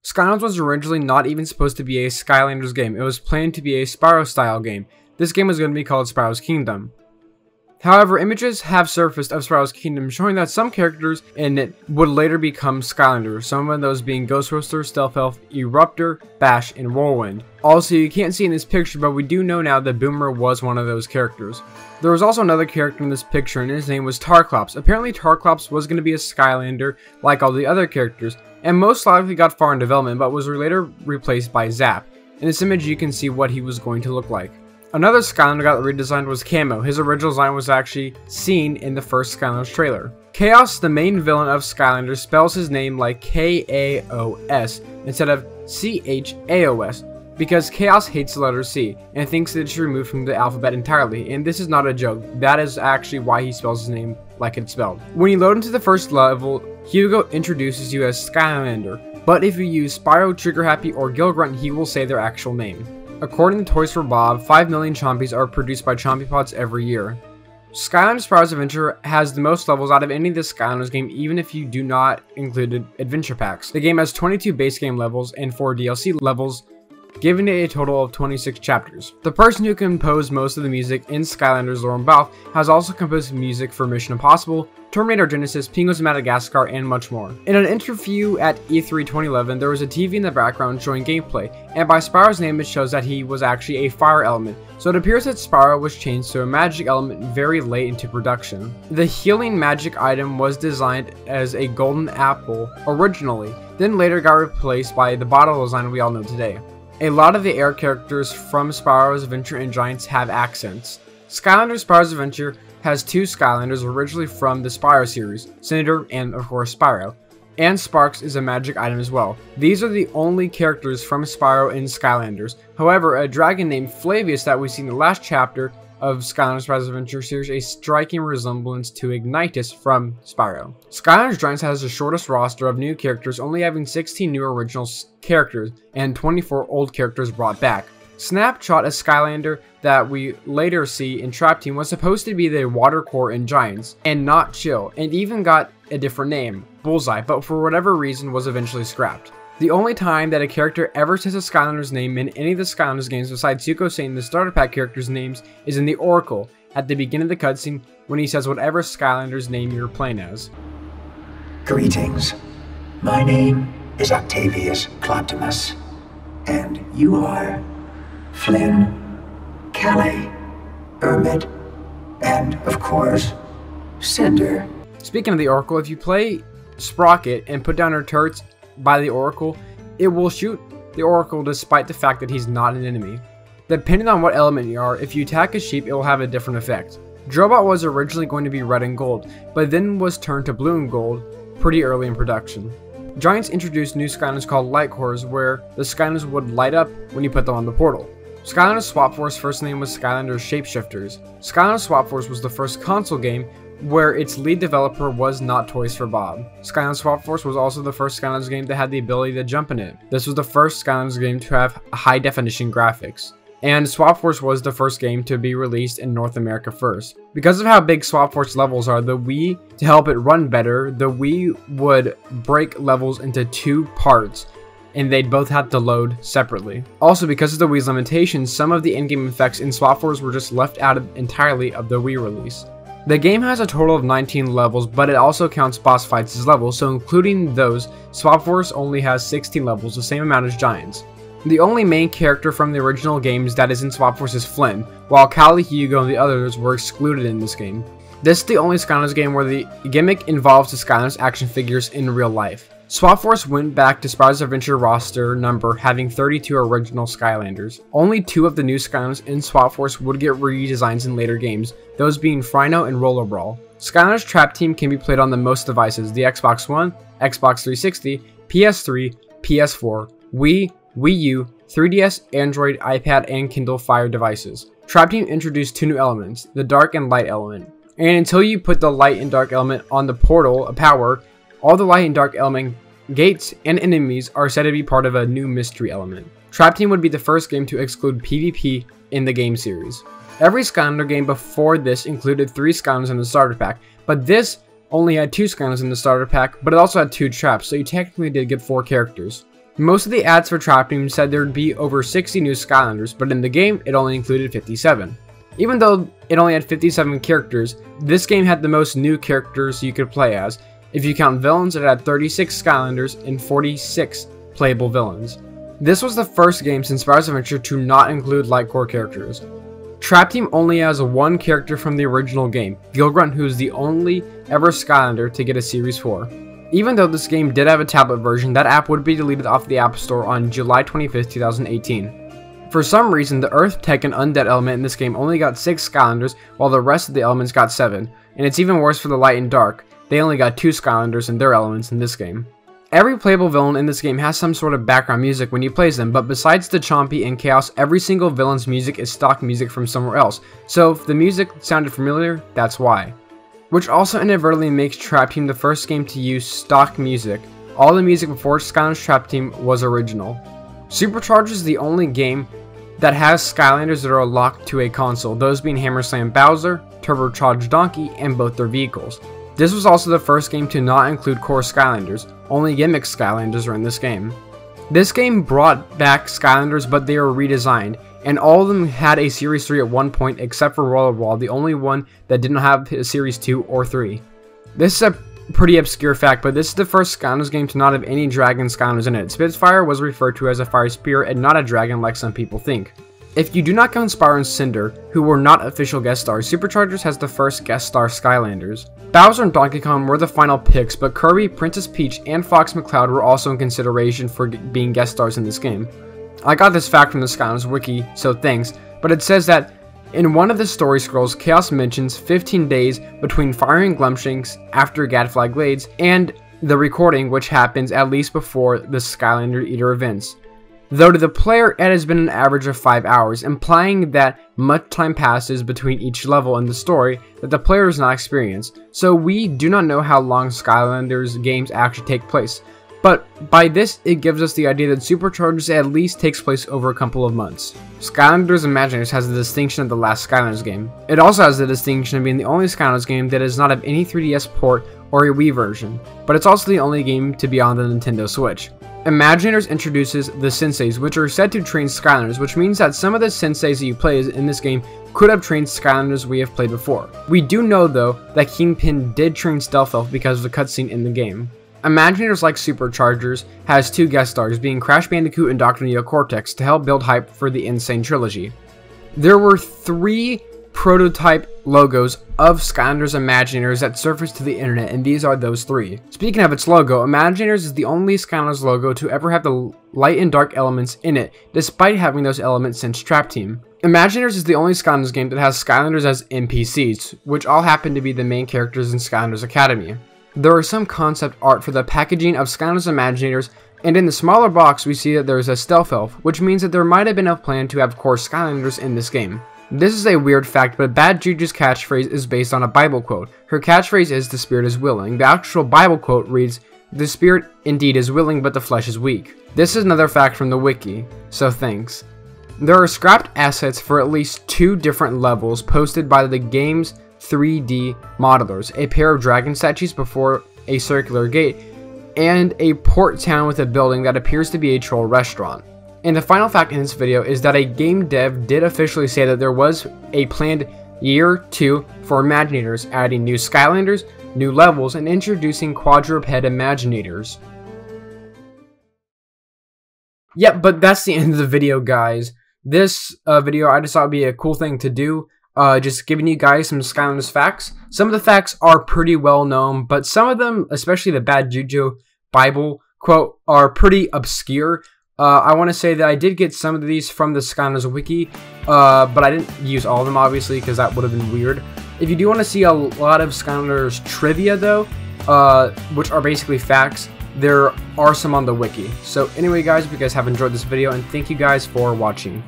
Skylanders was originally not even supposed to be a Skylanders game. It was planned to be a Spyro style game. This game was going to be called Spyro's Kingdom. However, images have surfaced of Spyro's Kingdom showing that some characters in it would later become Skylanders, some of those being Ghost Roaster, Stealth Elf, Eruptor, Bash, and Whirlwind. Also, you can't see in this picture, but we do know now that Boomer was one of those characters. There was also another character in this picture, and his name was Tarklaps. Apparently, Tarklaps was going to be a Skylander like all the other characters, and most likely got far in development, but was later replaced by Zap. In this image, you can see what he was going to look like. Another Skylander got redesigned was Camo. His original design was actually seen in the first Skylanders trailer. Chaos, the main villain of Skylanders, spells his name like K-A-O-S instead of C-H-A-O-S because Chaos hates the letter C and thinks that it should be removed from the alphabet entirely, and this is not a joke. That is actually why he spells his name like it's spelled. When you load into the first level, Hugo introduces you as Skylander, but if you use Spyro, Trigger Happy, or Gil Grunt, he will say their actual name. According to Toys for Bob, 5 million Chompies are produced by Chompie Pods every year. Skylanders Spyro's Adventure has the most levels out of any of the Skylanders game, even if you do not include adventure packs. The game has 22 base game levels and 4 DLC levels, giving it a total of 26 chapters. The person who composed most of the music in Skylanders lore and Balth has also composed music for Mission Impossible, Terminator Genesis, Penguins of Madagascar, and much more. In an interview at E3 2011, there was a TV in the background showing gameplay, and by Spyro's name it shows that he was actually a fire element, so it appears that Spyro was changed to a magic element very late into production. The healing magic item was designed as a golden apple originally, then later got replaced by the bottle design we all know today. A lot of the air characters from Spyro's Adventure and Giants have accents. Skylanders Spyro's Adventure has 2 Skylanders originally from the Spyro series, Senator and of course Spyro, and Sparks is a magic item as well. These are the only characters from Spyro in Skylanders. However, a dragon named Flavius that we see in the last chapter of Skylanders Spyro's Adventure shares a striking resemblance to Ignitus from Spyro. Skylanders Giants has the shortest roster of new characters, only having 16 new original characters and 24 old characters brought back. Snapshot, a Skylander that we later see in Trap Team, was supposed to be the Water Core in Giants, and not Chill, and even got a different name, Bullseye, but for whatever reason was eventually scrapped. The only time that a character ever says a Skylander's name in any of the Skylanders games besides Zuko saying the starter pack characters' names is in the Oracle, at the beginning of the cutscene when he says whatever Skylander's name you're playing as. Greetings. My name is Octavius Cloptimus, and you are Flynn, Calais, Ermit, and, of course, Cinder. Speaking of the Oracle, if you play Sprocket and put down her turrets by the Oracle, it will shoot the Oracle despite the fact that he's not an enemy. Depending on what element you are, if you attack a sheep, it will have a different effect. Drobot was originally going to be red and gold, but then was turned to blue and gold pretty early in production. Giants introduced new Skylanders called Light Cores, where the Skylanders would light up when you put them on the portal. Skylanders Swap Force first name was Skylanders Shapeshifters. Skylanders Swap Force was the first console game where its lead developer was not Toys for Bob. Skylanders Swap Force was also the first Skylanders game that had the ability to jump in it. This was the first Skylanders game to have high definition graphics. And Swap Force was the first game to be released in North America first. Because of how big Swap Force levels are, the Wii, to help it run better, the Wii would break levels into 2 parts, and they'd both have to load separately. Also, because of the Wii's limitations, some of the in-game effects in Swap Force were just left out entirely of the Wii release. The game has a total of 19 levels, but it also counts boss fights as levels, so including those, Swap Force only has 16 levels, the same amount as Giants. The only main character from the original games that is in Swap Force is Flynn, while Callie, Hugo, and the others were excluded in this game. This is the only Skylanders game where the gimmick involves the Skylanders action figures in real life. Swap Force went back to Spyro's Adventure roster number having 32 original Skylanders. Only 2 of the new Skylanders in Swap Force would get redesigns in later games, those being Frino and Roller Brawl. Skylanders Trap Team can be played on the most devices: the Xbox One, Xbox 360, PS3, PS4, Wii, Wii U, 3DS, Android, iPad, and Kindle Fire devices. Trap Team introduced 2 new elements, the dark and light element. And until you put the light and dark element on the portal of power, all the light and dark element gates and enemies are said to be part of a new mystery element. Trap Team would be the first game to exclude PvP in the game series. Every Skylander game before this included 3 Skylanders in the starter pack, but this only had 2 Skylanders in the starter pack, but it also had 2 traps, so you technically did get 4 characters. Most of the ads for Trap Team said there would be over 60 new Skylanders, but in the game, it only included 57. Even though it only had 57 characters, this game had the most new characters you could play as. If you count villains, it had 36 Skylanders and 46 playable villains. This was the first game since Spyro's Adventure to not include light core characters. Trap Team only has one character from the original game, Gilgrunt, who is the only ever Skylander to get a Series 4. Even though this game did have a tablet version, that app would be deleted off the App Store on July 25th, 2018. For some reason, the Earth, Tech, and Undead element in this game only got 6 Skylanders, while the rest of the elements got 7, and it's even worse for the Light and Dark. They only got 2 Skylanders and their elements in this game. Every playable villain in this game has some sort of background music when you play them, but besides the Chompy and Chaos, every single villain's music is stock music from somewhere else, so if the music sounded familiar, that's why. Which also inadvertently makes Trap Team the first game to use stock music. All the music before Skylanders Trap Team was original. Supercharged is the only game that has Skylanders that are locked to a console, those being Hammer Slam Bowser, Turbocharged Donkey, and both their vehicles. This was also the first game to not include core Skylanders, only gimmick Skylanders are in this game. This game brought back Skylanders, but they were redesigned, and all of them had a Series 3 at one point except for Rollerball, the only one that didn't have a Series 2 or 3. This is a pretty obscure fact, but this is the first Skylanders game to not have any dragon Skylanders in it. Spitfire was referred to as a fire spirit and not a dragon like some people think. If you do not count Spyro and Cinder, who were not official guest stars, Superchargers has the first guest star Skylanders. Bowser and Donkey Kong were the final picks, but Kirby, Princess Peach, and Fox McCloud were also in consideration for being guest stars in this game. I got this fact from the Skylanders wiki, so thanks, but it says that in one of the story scrolls, Chaos mentions 15 days between firing Glumshanks after Gadfly Glades and the recording, which happens at least before the Skylander Eater events. Though to the player, it has been an average of 5 hours, implying that much time passes between each level in the story that the player does not experience, so we do not know how long Skylanders games actually take place. But by this, it gives us the idea that Superchargers at least takes place over a couple of months. Skylanders Imaginators has the distinction of the last Skylanders game. It also has the distinction of being the only Skylanders game that does not have any 3DS port or a Wii version, but it's also the only game to be on the Nintendo Switch. Imaginators introduces the Senseis, which are said to train Skylanders, which means that some of the Senseis that you play in this game could have trained Skylanders we have played before. We do know though that Kingpin did train Stealth Elf because of the cutscene in the game. Imaginators like Superchargers has 2 guest stars, being Crash Bandicoot and Dr. Neo Cortex, to help build hype for the Insane Trilogy. There were 3 prototype logos of Skylanders Imaginators that surfaced to the internet, and these are those 3. Speaking of its logo, Imaginators is the only Skylanders logo to ever have the light and dark elements in it, despite having those elements since Trap Team. Imaginators is the only Skylanders game that has Skylanders as NPCs, which all happen to be the main characters in Skylanders Academy. There are some concept art for the packaging of Skylanders Imaginators, and in the smaller box we see that there is a Stealth Elf, which means that there might have been a plan to have core Skylanders in this game. This is a weird fact, but Bad Juju's catchphrase is based on a Bible quote. Her catchphrase is, "The spirit is willing." The actual Bible quote reads, "The spirit indeed is willing, but the flesh is weak." This is another fact from the wiki, so thanks. There are scrapped assets for at least 2 different levels posted by the game's 3D modelers, a pair of dragon statues before a circular gate, and a port town with a building that appears to be a troll restaurant. And the final fact in this video is that a game dev did officially say that there was a planned year 2 for Imaginators, adding new Skylanders, new levels, and introducing quadruped Imaginators. Yep, but that's the end of the video, guys. This video I just thought would be a cool thing to do. Just giving you guys some Skylanders facts. Some of the facts are pretty well known, but some of them, especially the Bad Juju Bible quote, are pretty obscure. I want to say that I did get some of these from the Skylanders wiki, but I didn't use all of them obviously because that would have been weird. If you do want to see a lot of Skylanders trivia though, which are basically facts, there are some on the wiki. So anyway guys, if you guys have enjoyed this video, and thank you guys for watching.